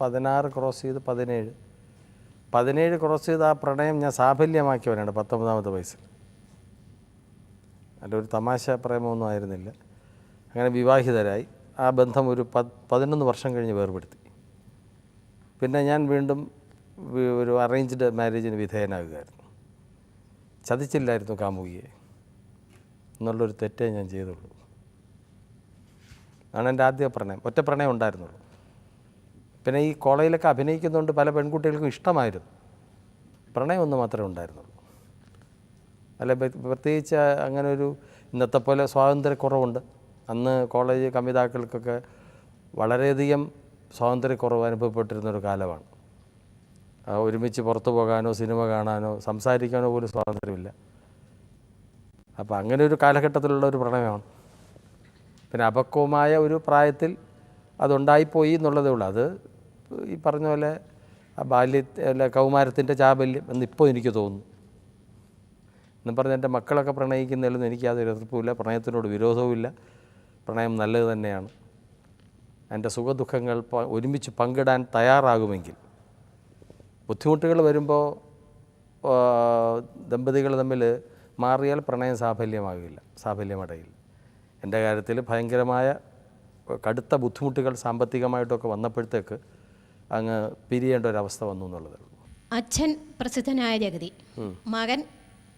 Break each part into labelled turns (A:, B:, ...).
A: 16 cross ചെയ്ത് 17 cross ചെയ്ത് ആ പ്രണയം ഞാൻ സാഫല്യമാക്കിയവനാണ് 19ാമത്തെ വയസ്സിൽ. അതിൻ്റെ തമാശ പ്രേമമൊന്നും ആയിരുന്നില്ല. അങ്ങനെ വിവാഹിതരായി. ആ ബന്ധം ഒരു 11 വർഷം കഴിഞ്ഞ് വേർപെടുത്തി. പിന്നെ ഞാൻ വീണ്ടും ഒരു അറേഞ്ച്ഡ് മാരേജിന് വിധേയനാകുകയായിരുന്നു. ചതിച്ചില്ലായിരുന്നു കാമുകിയെ എന്നുള്ളൊരു തെറ്റേ ഞാൻ ചെയ്തുള്ളൂ. ആണ് എൻ്റെ ആദ്യ പ്രണയം. ഒറ്റ പ്രണയം ഉണ്ടായിരുന്നുള്ളൂ. പിന്നെ ഈ കോളേജിലൊക്കെ അഭിനയിക്കുന്നതുകൊണ്ട് പല പെൺകുട്ടികൾക്കും ഇഷ്ടമായിരുന്നു. പ്രണയം ഒന്ന് മാത്രമേ ഉണ്ടായിരുന്നുള്ളൂ. അല്ല, പ്രത്യേകിച്ച് അങ്ങനെ ഒരു ഇന്നത്തെ പോലെ സ്വാതന്ത്ര്യക്കുറവുണ്ട്. അന്ന് കോളേജ് കമിതാക്കൾക്കൊക്കെ വളരെയധികം സ്വാതന്ത്ര്യക്കുറവ് അനുഭവപ്പെട്ടിരുന്നൊരു കാലമാണ്. ഒരുമിച്ച് പുറത്തു പോകാനോ സിനിമ കാണാനോ സംസാരിക്കാനോ പോലും സ്വാതന്ത്ര്യമില്ല. അപ്പോൾ അങ്ങനെ ഒരു കാലഘട്ടത്തിലുള്ള ഒരു പ്രണയമാണ്. പിന്നെ അപക്വമായ ഒരു പ്രായത്തിൽ അതുണ്ടായിപ്പോയി എന്നുള്ളതേ ഉള്ളൂ. അത് ഈ പറഞ്ഞ പോലെ കൗമാരത്തിൻ്റെ ചാബല്യം എന്നിപ്പോൾ എനിക്ക് തോന്നുന്നു. എന്നും പറഞ്ഞ് എൻ്റെ മക്കളൊക്കെ പ്രണയിക്കുന്നതിലൊന്നും എനിക്ക് യാതൊരു എതിർപ്പുമില്ല. പ്രണയത്തിനോട് വിരോധവുമില്ല. പ്രണയം നല്ലത് തന്നെയാണ്. എൻ്റെ സുഖദുഃഖങ്ങൾ ഒരുമിച്ച് പങ്കിടാൻ തയ്യാറാകുമെങ്കിൽ, ബുദ്ധിമുട്ടുകൾ വരുമ്പോൾ ദമ്പതികൾ തമ്മിൽ മാറിയാൽ പ്രണയം സാഫല്യമടയില്ല. എൻ്റെ കാര്യത്തിൽ ഭയങ്കരമായ കടുത്ത ബുദ്ധിമുട്ടുകൾ സാമ്പത്തികമായിട്ടൊക്കെ വന്നപ്പോഴത്തേക്ക് അങ്ങ് പിരിയേണ്ട ഒരവസ്ഥ വന്നു എന്നുള്ളതേ ഉള്ളൂ.
B: അച്ഛൻ പ്രസിദ്ധനായ ജഗതി, മകൻ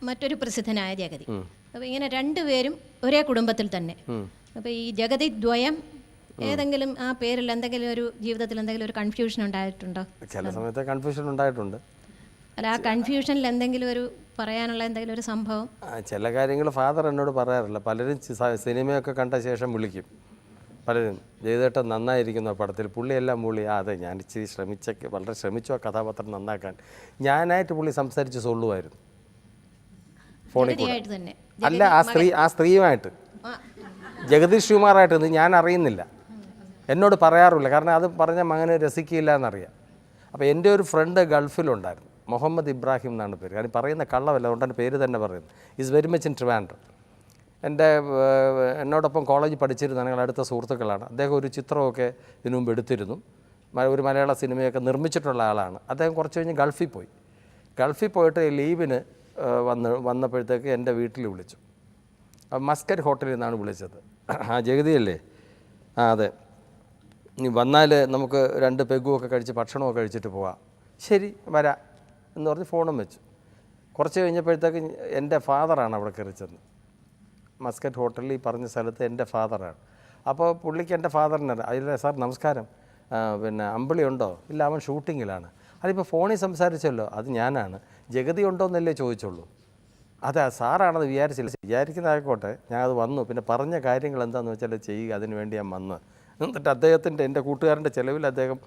B: മറ്റൊരു പ്രസിദ്ധനായ ജഗതി. അപ്പോൾ ഇങ്ങനെ രണ്ടുപേരും ഒരേ കുടുംബത്തിൽ തന്നെ. അപ്പോൾ ഈ ജഗതി ദ്വയം ഏതെങ്കിലും ആ പേരിൽ എന്തെങ്കിലും ഒരു ജീവിതത്തിൽ എന്തെങ്കിലും ഒരു കൺഫ്യൂഷൻ ഉണ്ടായിട്ടുണ്ടോ?
A: ചില സമയത്ത് കൺഫ്യൂഷൻ ഉണ്ടായിട്ടുണ്ട്.
B: അല്ല, ആ കൺഫ്യൂഷനിൽ എന്തെങ്കിലും ഒരു പറയാനുള്ള എന്തെങ്കിലും ഒരു സംഭവം?
A: ചില കാര്യങ്ങൾ ഫാദർ എന്നോട് പറയാറില്ല. പലരും സിനിമയൊക്കെ കണ്ട ശേഷം വിളിക്കും. പലരും ജയദേട്ടൻ നന്നായിരിക്കുന്നു പടത്തിൽ, പുള്ളിയെല്ലാം അതെ ഞാൻ ഇച്ചിരി വളരെ ശ്രമിച്ചു ആ കഥാപാത്രം നന്നാക്കാൻ. ഞാനായിട്ട് പുള്ളി സംസാരിച്ച് സൊല്ലുമായിരുന്നു ഫോണിൽ കൂടെ. അല്ല, ആ സ്ത്രീയുമായിട്ട്, ജഗദീഷ് ശിവകുമാറായിട്ട് ഞാൻ അറിയുന്നില്ല. എന്നോട് പറയാറില്ല. കാരണം അത് പറഞ്ഞ മകന് രസിക്കില്ല എന്നറിയാം. അപ്പോൾ എൻ്റെ ഒരു ഫ്രണ്ട് ഗൾഫിലുണ്ടായിരുന്നു, മുഹമ്മദ് ഇബ്രാഹിം എന്നാണ് പേര്. കാരണം പറയുന്ന കള്ളമല്ല, അതുകൊണ്ടാണ് പേര് തന്നെ പറയുന്നത്. Is very much in Trivandrum. എന്നോടൊപ്പം കോളേജിൽ പഠിച്ചിരുന്ന ഞങ്ങൾ അടുത്ത സുഹൃത്തുക്കളാണ്. അദ്ദേഹം ഒരു ചിത്രമൊക്കെ ഇതിനു മുമ്പ് എടുത്തിരുന്നു. ഒരു മലയാള സിനിമയൊക്കെ നിർമ്മിച്ചിട്ടുള്ള ആളാണ്. അദ്ദേഹം കുറച്ച് കഴിഞ്ഞ് ഗൾഫിൽ പോയിട്ട് ലീവിന് വന്നപ്പോഴത്തേക്ക് എൻ്റെ വീട്ടിൽ വിളിച്ചു. മസ്കറ്റ് ഹോട്ടലിൽ നിന്നാണ് വിളിച്ചത്. ജഗതിയല്ലേ? അതെ, ഇനി വന്നാൽ നമുക്ക് 2 പെഗുമൊക്കെ കഴിച്ച് ഭക്ഷണമൊക്കെ കഴിച്ചിട്ട് പോവാം. ശരി, വരാം എന്ന് പറഞ്ഞ് ഫോണും വെച്ചു. കുറച്ച് കഴിഞ്ഞപ്പോഴത്തേക്ക് എൻ്റെ ഫാദറാണ് അവിടെ കയറിച്ചത്. മസ്കറ്റ് ഹോട്ടലിൽ ഈ പറഞ്ഞ സ്ഥലത്ത് എൻ്റെ ഫാദറാണ്. അപ്പോൾ പുള്ളിക്ക് എൻ്റെ ഫാദറിനെ അതിലെ സാർ നമസ്കാരം, പിന്നെ അമ്പിളി ഉണ്ടോ? ഇല്ല, അവൻ ഷൂട്ടിങ്ങിലാണ്. അതിപ്പോൾ ഫോണിൽ സംസാരിച്ചല്ലോ, അത് ഞാനാണ്. ജഗതി ഉണ്ടോ എന്നല്ലേ ചോദിച്ചുള്ളൂ. അതെ, സാറാണെന്ന് വിചാരിക്കുന്നതായിക്കോട്ടെ, ഞാൻ അത് വന്നു. പിന്നെ പറഞ്ഞ കാര്യങ്ങൾ എന്താണെന്ന് വെച്ചാൽ ചെയ്യുക, അതിന് വേണ്ടി ഞാൻ വന്ന്. എന്നിട്ട് എൻ്റെ കൂട്ടുകാരൻ്റെ ചിലവിൽ അദ്ദേഹം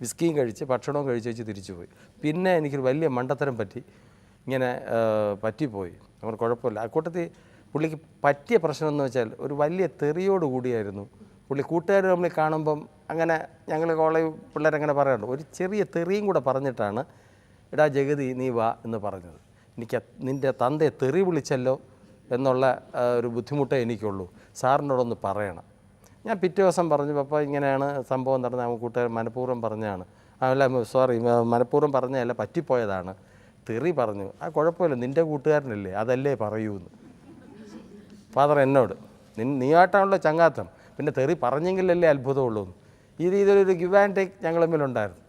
A: വിസ്കിയും കഴിച്ച് ഭക്ഷണവും കഴിച്ച് തിരിച്ചു പോയി. പിന്നെ എനിക്കൊരു വലിയ മണ്ടത്തരം പറ്റിപ്പോയി. നമ്മൾ കുഴപ്പമില്ല. അക്കൂട്ടത്തിൽ പുള്ളിക്ക് പറ്റിയ പ്രശ്നം എന്ന് വെച്ചാൽ ഒരു വലിയ തെറിയോട് കൂടിയായിരുന്നു പുള്ളി. കൂട്ടുകാർ നമ്മൾ കാണുമ്പം അങ്ങനെ ഞങ്ങൾ കോളേജ് പിള്ളേരങ്ങനെ പറയാറുണ്ട്, ഒരു ചെറിയ തെറിയും കൂടെ പറഞ്ഞിട്ടാണ് എടാ ജഗതി നീ വാ എന്ന് പറഞ്ഞത്. എനിക്ക് നിൻ്റെ തന്തയെ തെറി വിളിച്ചല്ലോ എന്നുള്ള ഒരു ബുദ്ധിമുട്ടേ എനിക്കുള്ളൂ, സാറിനോടൊന്ന് പറയണം. ഞാൻ പിറ്റേ ദിവസം പറഞ്ഞു, പപ്പ ഇങ്ങനെയാണ് സംഭവം നടന്നത്. അവൻ കൂട്ടുകാരൻ മനഃപൂർവ്വം പറഞ്ഞതാണ്. അല്ല സോറി, മനഃപൂർവ്വം പറഞ്ഞതല്ല, പറ്റിപ്പോയതാണ്, തെറി പറഞ്ഞു. ആ കുഴപ്പമില്ല, നിൻ്റെ കൂട്ടുകാരനല്ലേ, അതല്ലേ പറയൂന്ന് ഫാദർ എന്നോട്. നീയായിട്ടാണല്ലോ ചങ്ങാത്തം, പിന്നെ തെറി പറഞ്ഞെങ്കിലല്ലേ അത്ഭുതമുള്ളൂ. ഈ രീതിയിലൊരു ഗിവ് ആൻഡ് ടേക്ക് ഞങ്ങൾ തമ്മിലുണ്ടായിരുന്നു.